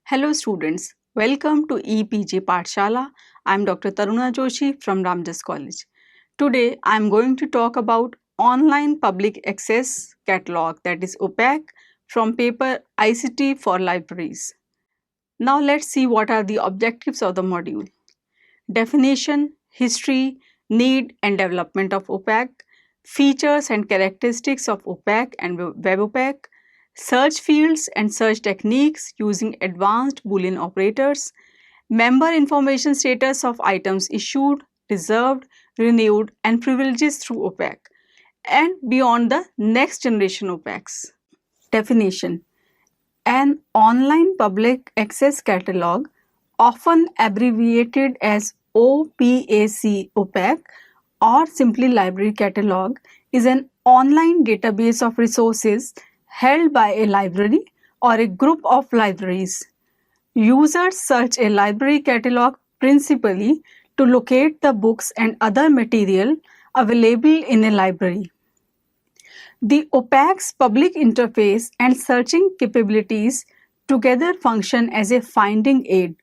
Hello students, welcome to EPG Pathshala. I am Dr. Taruna Joshi from Ramjas College. Today I am going to talk about online public access catalog, that is OPAC, from paper ICT for libraries. Now let's see what are the objectives of the module. Definition, history, need and development of OPAC, features and characteristics of OPAC and WebOPAC, search fields and search techniques using advanced Boolean operators, member information status of items issued, reserved, renewed and privileges through OPAC, and beyond the next generation OPACs. Definition: an online public access catalog, often abbreviated as OPAC OPAC or simply library catalog, is an online database of resources held by a library or a group of libraries. Users search a library catalog principally to locate the books and other material available in a library. The OPAC's public interface and searching capabilities together function as a finding aid.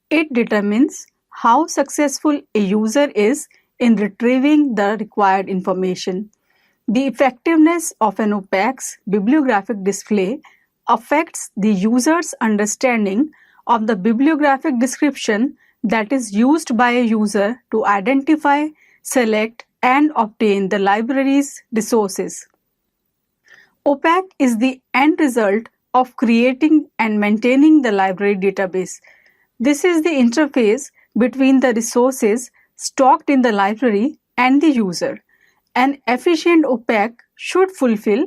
It determines how successful a user is in retrieving the required information. The effectiveness of an OPAC's bibliographic display affects the user's understanding of the bibliographic description that is used by a user to identify, select, and obtain the library's resources. OPAC is the end result of creating and maintaining the library database. This is the interface between the resources stocked in the library and the user. An efficient OPAC should fulfill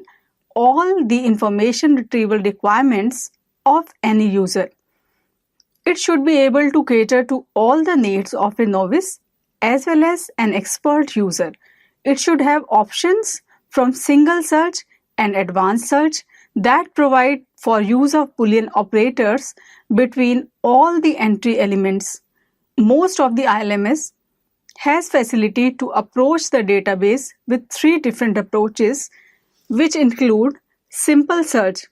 all the information retrieval requirements of any user. It should be able to cater to all the needs of a novice as well as an expert user. It should have options from single search and advanced search that provide for use of Boolean operators between all the entry elements. Most of the ILMS has facility to approach the database with 3 different approaches, which include simple search,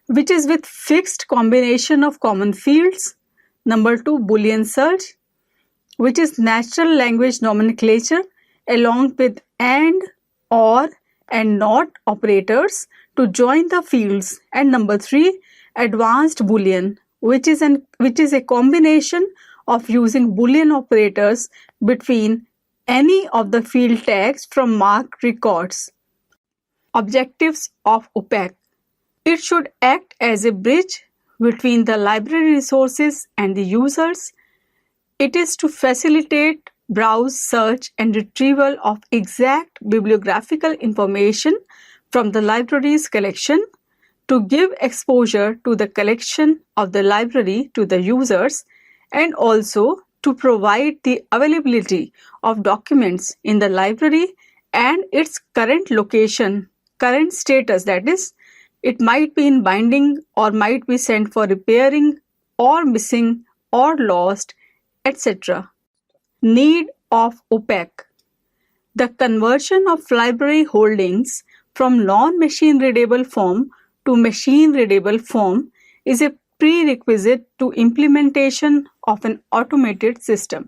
which is with fixed combination of common fields. Number 2, Boolean search, which is natural language nomenclature along with and, or, and not operators to join the fields. And number 3, advanced Boolean, which is a combination of using Boolean operators between any of the field tags from marked records. Objectives of OPAC: it should act as a bridge between the library resources and the users. It is to facilitate browse, search and retrieval of exact bibliographical information from the library's collection, to give exposure to the collection of the library to the users, and also to provide the availability of documents in the library and its current location, current status, that is, it might be in binding or might be sent for repairing or missing or lost, etc. Need of OPAC: the conversion of library holdings from non-machine readable form to machine readable form is a prerequisite to implementation of an automated system.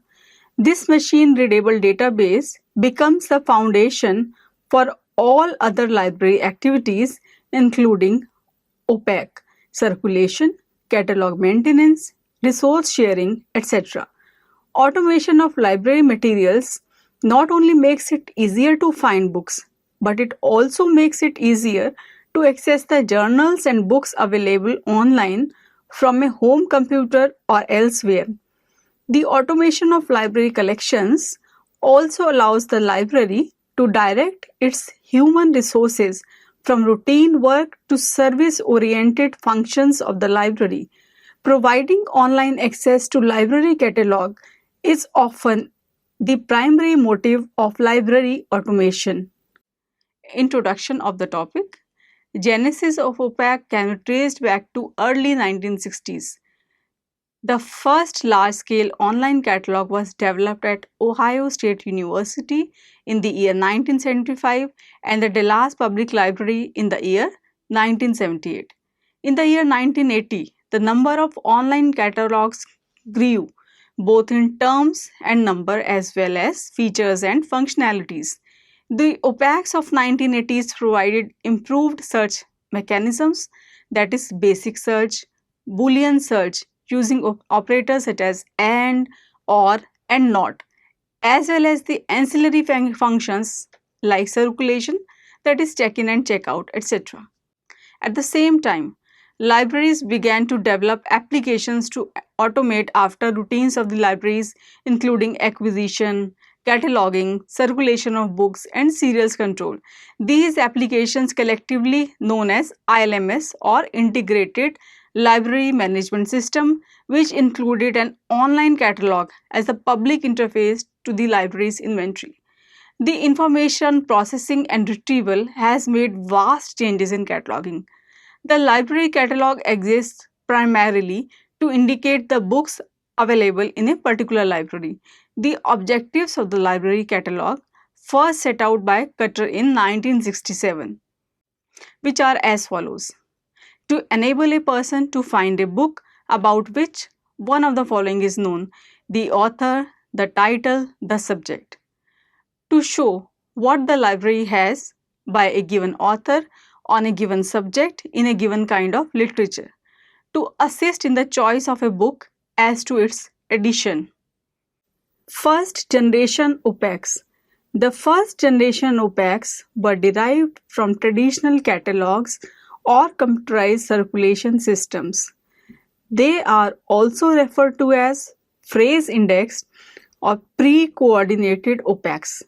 This machine readable database becomes the foundation for all other library activities, including OPAC, circulation, catalog maintenance, resource sharing, etc. Automation of library materials not only makes it easier to find books, but it also makes it easier to access the journals and books available online from a home computer or elsewhere. The automation of library collections also allows the library to direct its human resources from routine work to service-oriented functions of the library. Providing online access to library catalog is often the primary motive of library automation. Introduction of the topic. Genesis of OPAC can be traced back to early 1960s. The first large-scale online catalog was developed at Ohio State University in the year 1975 and the Dallas Public Library in the year 1978. In the year 1980, the number of online catalogs grew, both in terms and number as well as features and functionalities. The OPACs of 1980s provided improved search mechanisms, that is basic search, Boolean search using operators such as AND, OR and NOT, as well as the ancillary functions like circulation, that is check in and check out, etc. At the same time, libraries began to develop applications to automate after routines of the libraries, including acquisition, cataloging, circulation of books, and serials control. These applications, collectively known as ILMS or Integrated Library Management System, which included an online catalog as a public interface to the library's inventory. The information processing and retrieval has made vast changes in cataloging. The library catalog exists primarily to indicate the books available in a particular library. The objectives of the library catalog, first set out by Cutter in 1967, which are as follows: to enable a person to find a book about which one of the following is known: the author, the title, the subject; to show what the library has by a given author on a given subject in a given kind of literature; to assist in the choice of a book as to its edition. First generation OPACs. The first generation OPACs were derived from traditional catalogs or computerized circulation systems. They are also referred to as phrase indexed or pre-coordinated OPACs.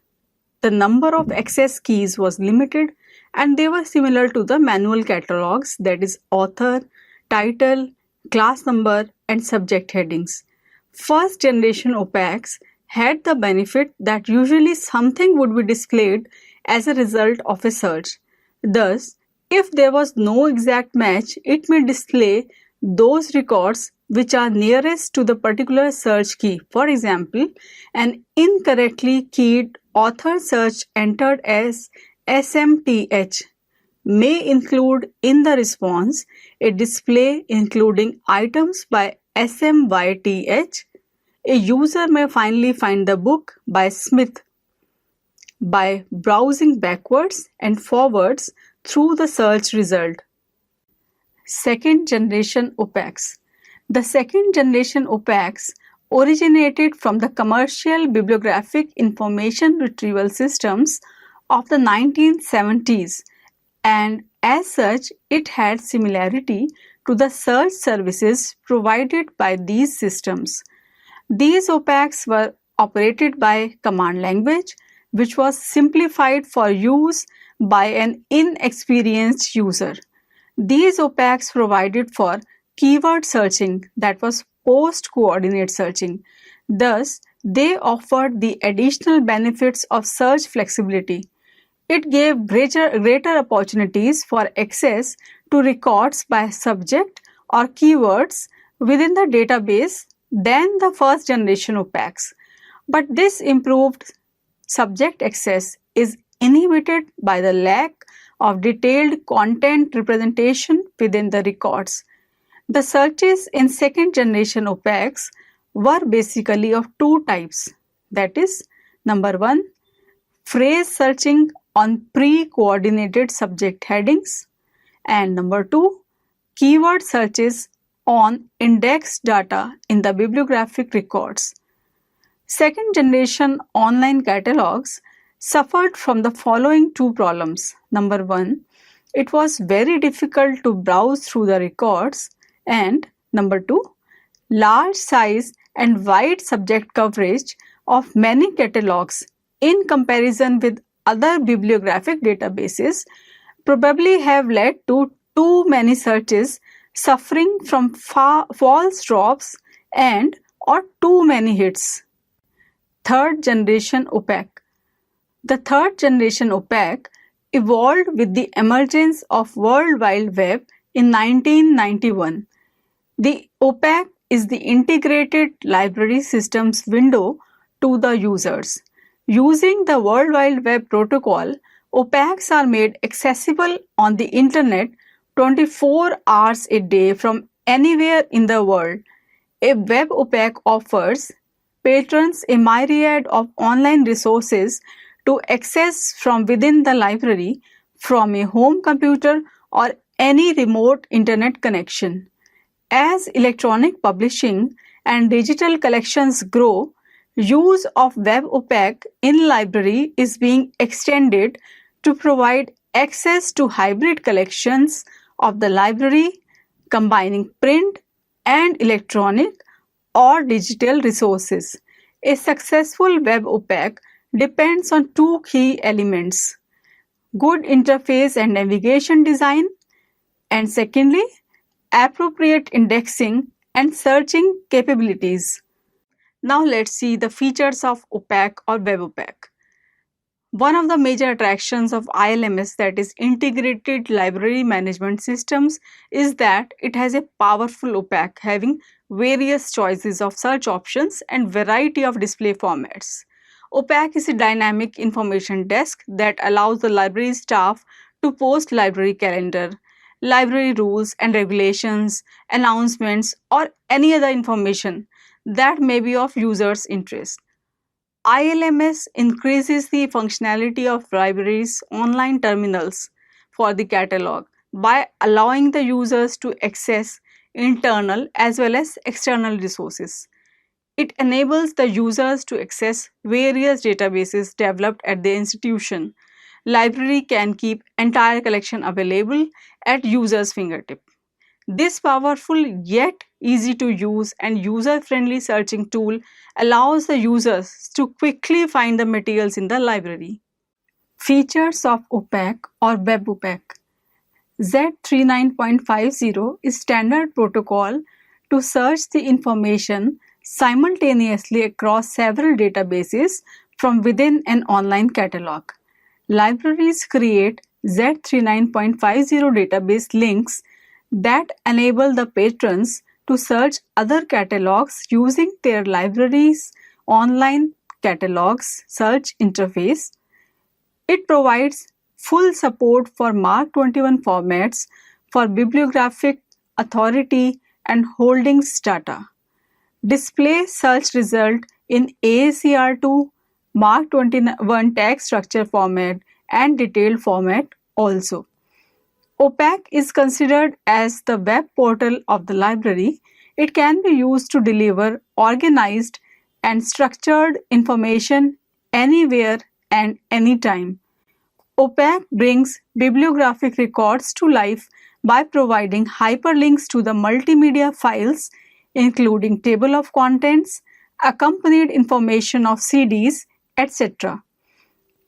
The number of access keys was limited and they were similar to the manual catalogs, that is author, title, class number and subject headings. First generation OPACs had the benefit that usually something would be displayed as a result of a search. Thus, if there was no exact match, it may display those records which are nearest to the particular search key. For example, an incorrectly keyed author search entered as SMTH may include in the response a display including items by SMYTH. A user may finally find the book by Smith by browsing backwards and forwards through the search result. Second generation OPACs. The second generation OPACs originated from the commercial bibliographic information retrieval systems of the 1970s, and as such it had similarity to the search services provided by these systems. These OPACs were operated by command language, which was simplified for use by an inexperienced user. These OPACs provided for keyword searching, that was post-coordinate searching. Thus, they offered the additional benefits of search flexibility. It gave greater opportunities for access to records by subject or keywords within the database than the first generation OPACs. But this improved subject access is inhibited by the lack of detailed content representation within the records. The searches in second generation OPACs were basically of two types, that is, number one, phrase searching on pre-coordinated subject headings, and number two, keyword searches on indexed data in the bibliographic records. Second generation online catalogs suffered from the following two problems. Number one, it was very difficult to browse through the records, and number two, large size and wide subject coverage of many catalogs in comparison with other bibliographic databases probably have led to too many searches suffering from false drops and or too many hits. Third generation OPAC. The third generation OPAC evolved with the emergence of World Wide Web in 1991. The OPAC is the integrated library systems window to the users. Using the World Wide Web protocol, OPACs are made accessible on the internet 24 hours a day from anywhere in the world. A WebOPAC offers patrons a myriad of online resources to access from within the library from a home computer or any remote internet connection. As electronic publishing and digital collections grow, use of WebOPAC in library is being extended to provide access to hybrid collections of the library, combining print and electronic or digital resources. A successful WebOPAC depends on two key elements: good interface and navigation design, and secondly, appropriate indexing and searching capabilities. Now let's see the features of OPAC or WebOPAC. One of the major attractions of ILMS, that is Integrated Library Management Systems, is that it has a powerful OPAC having various choices of search options and variety of display formats. OPAC is a dynamic information desk that allows the library staff to post library calendar, library rules and regulations, announcements, or any other information that may be of users' interest. ILMS increases the functionality of libraries' online terminals for the catalog by allowing the users to access internal as well as external resources. It enables the users to access various databases developed at the institution. Library can keep entire collection available at users' fingertip. This powerful yet easy to use and user friendly searching tool allows the users to quickly find the materials in the library. Features of OPAC or WebOPAC. Z39.50 is standard protocol to search the information simultaneously across several databases from within an online catalog. Libraries create Z39.50 database links that enable the patrons to search other catalogs using their library's online catalogs search interface. It provides full support for Mark 21 formats for bibliographic authority and holdings data. Display search result in AACR2, Mark 21 text structure format and detailed format also. OPAC is considered as the web portal of the library. It can be used to deliver organized and structured information anywhere and anytime. OPAC brings bibliographic records to life by providing hyperlinks to the multimedia files, including table of contents, accompanied information of CDs, etc.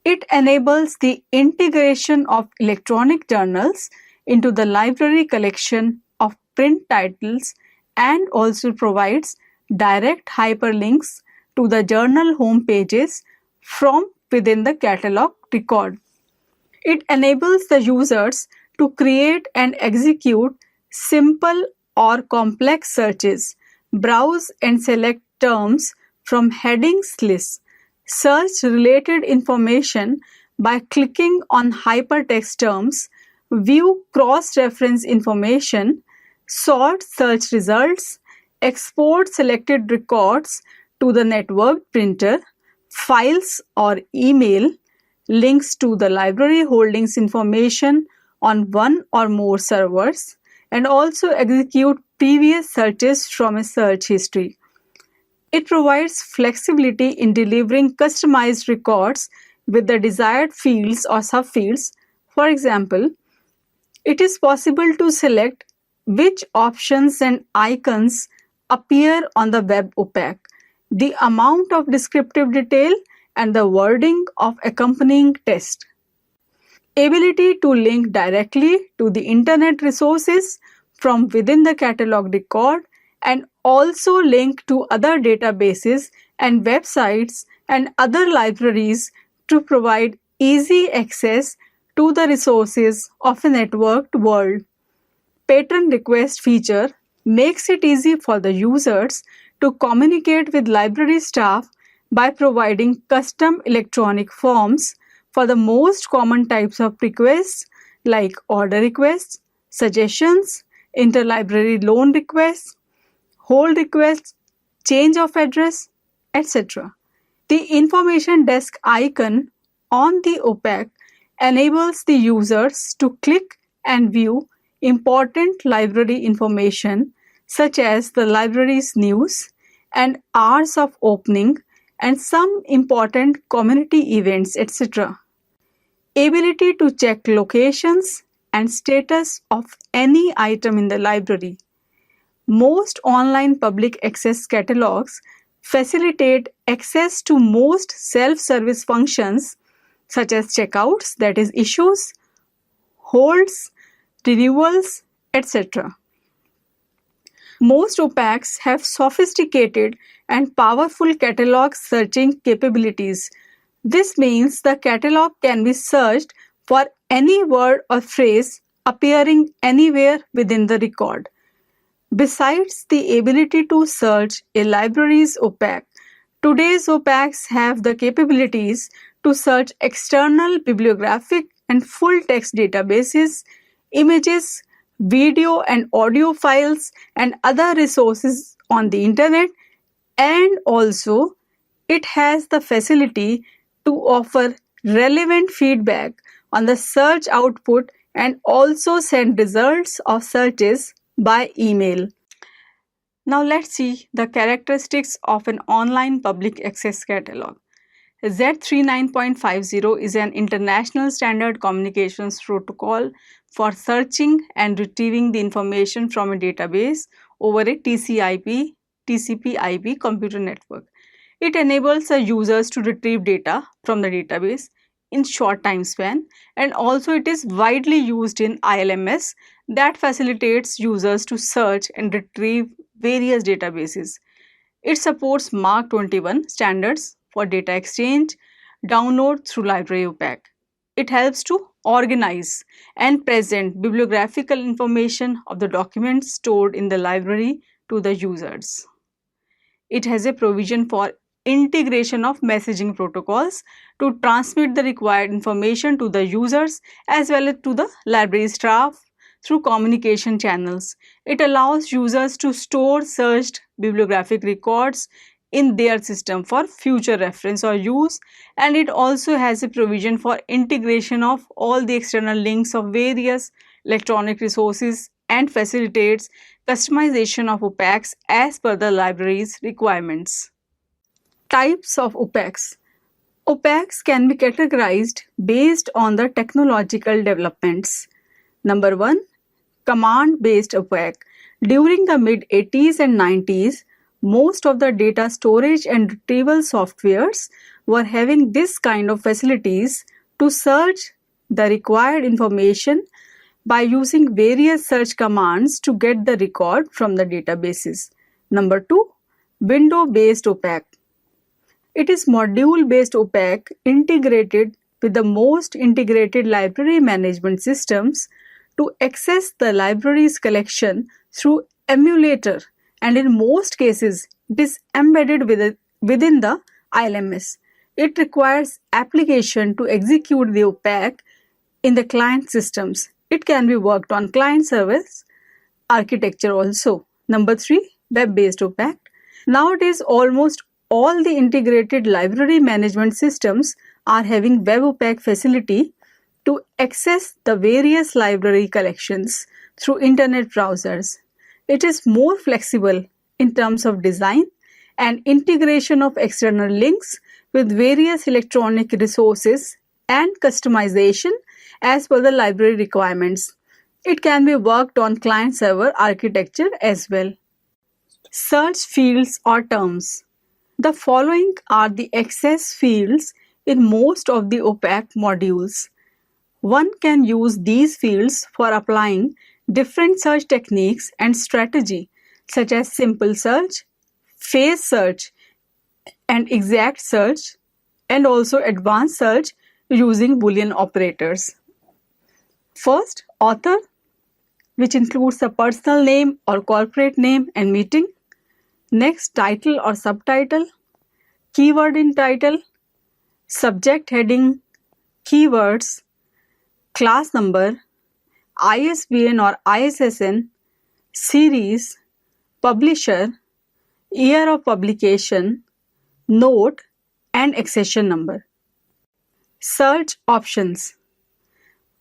It enables the integration of electronic journals into the library collection of print titles and also provides direct hyperlinks to the journal home pages from within the catalog record. It enables the users to create and execute simple or complex searches, browse and select terms from headings lists, search related information by clicking on hypertext terms, view cross-reference information, sort search results, export selected records to the networked printer, files or email, links to the library holdings information on one or more servers, and also execute previous searches from a search history. It provides flexibility in delivering customized records with the desired fields or subfields. For example, it is possible to select which options and icons appear on the WebOPAC, the amount of descriptive detail, and the wording of accompanying text. Ability to link directly to the internet resources from within the catalog record and also link to other databases and websites and other libraries to provide easy access to the resources of a networked world. Patron request feature makes it easy for the users to communicate with library staff by providing custom electronic forms for the most common types of requests like order requests, suggestions, interlibrary loan requests, hold requests, change of address, etc. The information desk icon on the OPAC enables the users to click and view important library information such as the library's news and hours of opening and some important community events, etc. Ability to check locations and status of any item in the library. Most online public access catalogs facilitate access to most self-service functions such as checkouts, that is issues, holds, renewals, etc. Most OPACs have sophisticated and powerful catalog searching capabilities. This means the catalog can be searched for any word or phrase appearing anywhere within the record. Besides the ability to search a library's OPAC, today's OPACs have the capabilities to search external bibliographic and full-text databases, images, video and audio files, and other resources on the internet, and also it has the facility to offer relevant feedback on the search output and also send results of searches by email. Now let's see the characteristics of an online public access catalog. Z39.50 is an international standard communications protocol for searching and retrieving the information from a database over a TCP/IP computer network. It enables the users to retrieve data from the database in short time span, and also it is widely used in ILMS that facilitates users to search and retrieve various databases. It supports Mark 21 standards for data exchange, download through library OPAC. It helps to organize and present bibliographical information of the documents stored in the library to the users. It has a provision for integration of messaging protocols to transmit the required information to the users as well as to the library staff through communication channels. It allows users to store searched bibliographic records in their system for future reference or use, and it also has a provision for integration of all the external links of various electronic resources and facilitates customization of OPACs as per the library's requirements. Types of OPACs. OPACs can be categorized based on the technological developments. Number 1. Command-based OPAC. During the mid-80s and 90s, most of the data storage and retrieval softwares were having this kind of facilities to search the required information by using various search commands to get the record from the databases. Number 2. Window-based OPAC. It is module-based OPAC integrated with the most integrated library management systems to access the library's collection through emulator, and in most cases it is embedded within the ILMS. It requires application to execute the OPAC in the client systems. It can be worked on client service architecture also. Number 3. Web-based OPAC. Nowadays almost all the integrated library management systems are having WebOPAC facility to access the various library collections through internet browsers. It is more flexible in terms of design and integration of external links with various electronic resources and customization as per the library requirements. It can be worked on client-server architecture as well. Search fields or terms. The following are the access fields in most of the OPAC modules. One can use these fields for applying different search techniques and strategy such as simple search, phase search, and exact search, and also advanced search using Boolean operators. First, author, which includes the personal name or corporate name and meeting. Next, title or subtitle, keyword in title, subject heading, keywords, class number, ISBN or ISSN, series, publisher, year of publication, note, and accession number. Search options.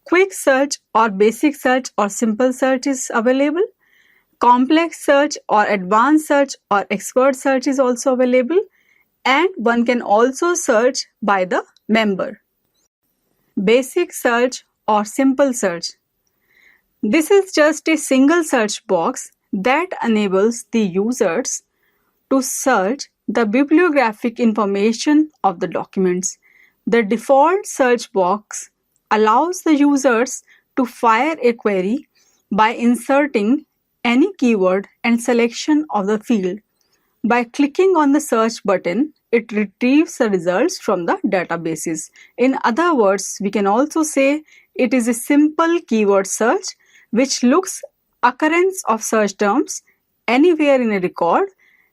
Quick search or basic search or simple search is available. Complex search or advanced search or expert search is also available, and one can also search by the member. Basic search or simple search. This is just a single search box that enables the users to search the bibliographic information of the documents. The default search box allows the users to fire a query by inserting any keyword and selection of the field. By clicking on the search button, it retrieves the results from the databases. In other words, we can also say it is a simple keyword search which looks occurrence of search terms anywhere in a record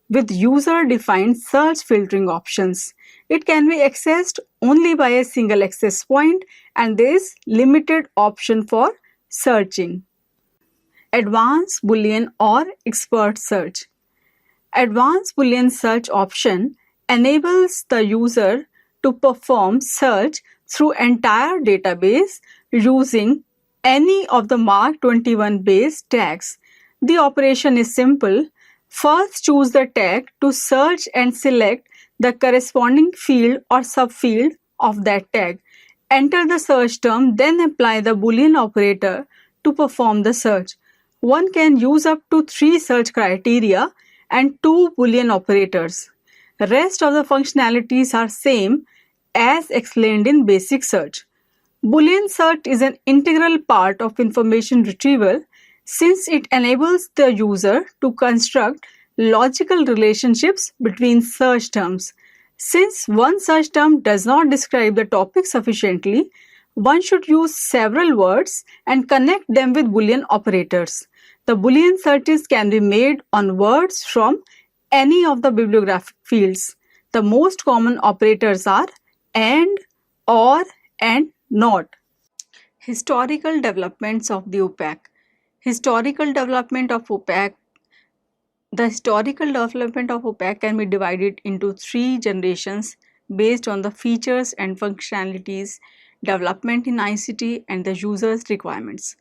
with user-defined search filtering options. It can be accessed only by a single access point, and there is limited option for searching. Advanced Boolean or expert search. Advanced Boolean search option enables the user to perform search through entire database using any of the Mark 21 base tags. The operation is simple. First, choose the tag to search and select the corresponding field or subfield of that tag. Enter the search term, then apply the Boolean operator to perform the search. One can use up to 3 search criteria and 2 Boolean operators. Rest of the functionalities are same as explained in basic search. Boolean search is an integral part of information retrieval since it enables the user to construct logical relationships between search terms. Since one search term does not describe the topic sufficiently, one should use several words and connect them with Boolean operators. The Boolean searches can be made on words from any of the bibliographic fields. The most common operators are and, or, and not. Historical developments of the OPAC. Historical development of OPAC. The historical development of OPAC can be divided into 3 generations based on the features and functionalities, development in ICT, and the user's requirements.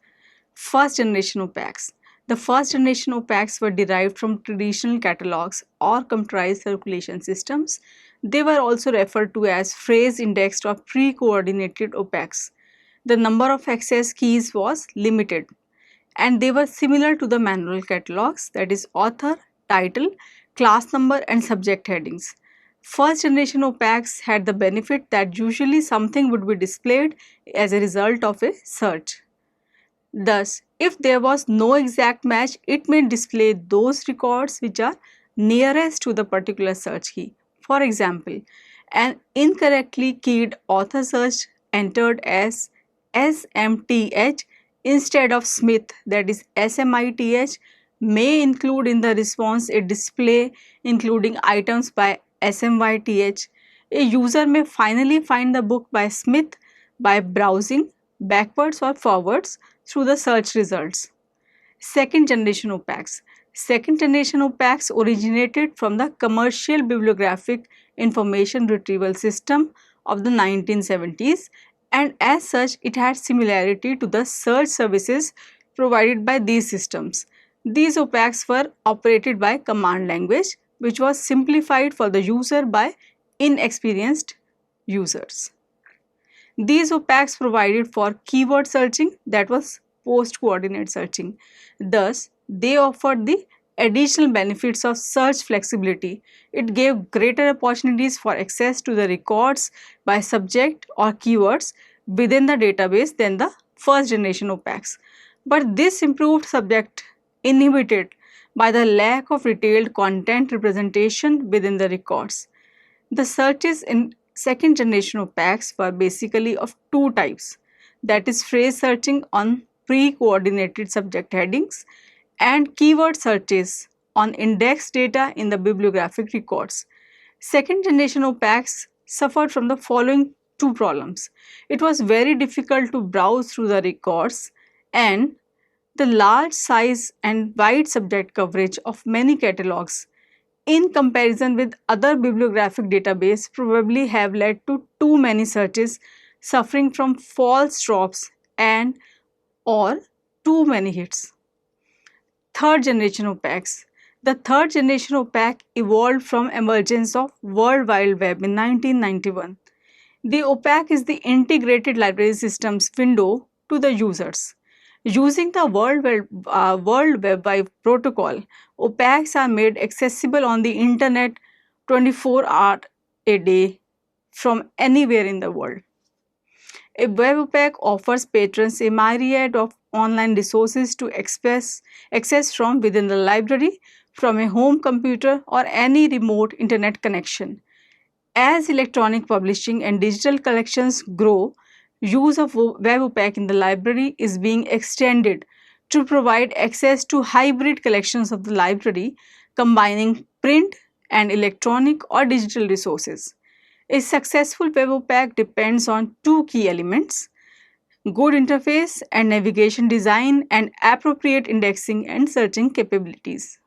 First generation OPACs. The first generation OPACs were derived from traditional catalogs or computerized circulation systems. They were also referred to as phrase indexed or pre-coordinated OPACs. The number of access keys was limited, and they were similar to the manual catalogs, that is author, title, class number, and subject headings. First generation OPACs had the benefit that usually something would be displayed as a result of a search. Thus, if there was no exact match, it may display those records which are nearest to the particular search key. For example, an incorrectly keyed author search entered as SMTH instead of Smith, that is SMITH, may include in the response a display including items by SMYTH. A user may finally find the book by Smith by browsing backwards or forwards through the search results. Second generation OPACs. Second generation OPACs originated from the commercial bibliographic information retrieval system of the 1970s, and as such it had similarity to the search services provided by these systems. These OPACs were operated by command language, which was simplified for the user by inexperienced users. These OPACs provided for keyword searching, that was post-coordinate searching. Thus, they offered the additional benefits of search flexibility. It gave greater opportunities for access to the records by subject or keywords within the database than the first generation OPACs. But this improved subject inhibited by the lack of detailed content representation within the records. The searches in second generation OPACs were basically of 2 types, that is phrase searching on pre-coordinated subject headings and keyword searches on indexed data in the bibliographic records. Second generation OPACs suffered from the following 2 problems. It was very difficult to browse through the records, and The large size and wide subject coverage of many catalogs in comparison with other bibliographic databases probably have led to too many searches suffering from false drops and or too many hits. Third generation OPACs. The third generation OPAC evolved from emergence of World Wide Web in 1991. The OPAC is the integrated library systems window to the users. Using the World Web Wide protocol, OPACs are made accessible on the internet 24 hours a day from anywhere in the world. A WebOPAC offers patrons a myriad of online resources to access from within the library, from a home computer or any remote internet connection. As electronic publishing and digital collections grow, use of WebOPAC in the library is being extended to provide access to hybrid collections of the library, combining print and electronic or digital resources. A successful WebOPAC depends on two key elements: good interface and navigation design, and appropriate indexing and searching capabilities.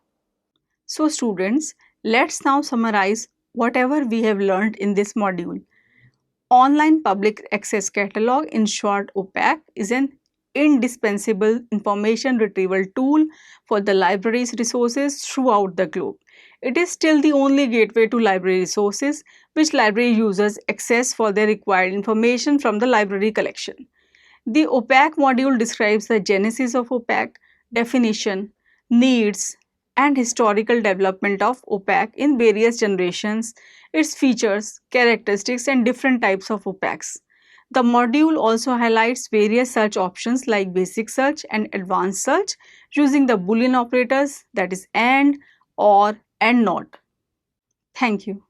So students, let's now summarize whatever we have learned in this module. Online Public Access Catalog, in short OPAC, is an indispensable information retrieval tool for the library's resources throughout the globe. It is still the only gateway to library resources which library users access for their required information from the library collection. The OPAC module describes the genesis of OPAC, definition, needs, and historical development of OPAC in various generations, its features, characteristics, and different types of OPACs. The module also highlights various search options like basic search and advanced search using the Boolean operators, that is AND, OR, and NOT. Thank you.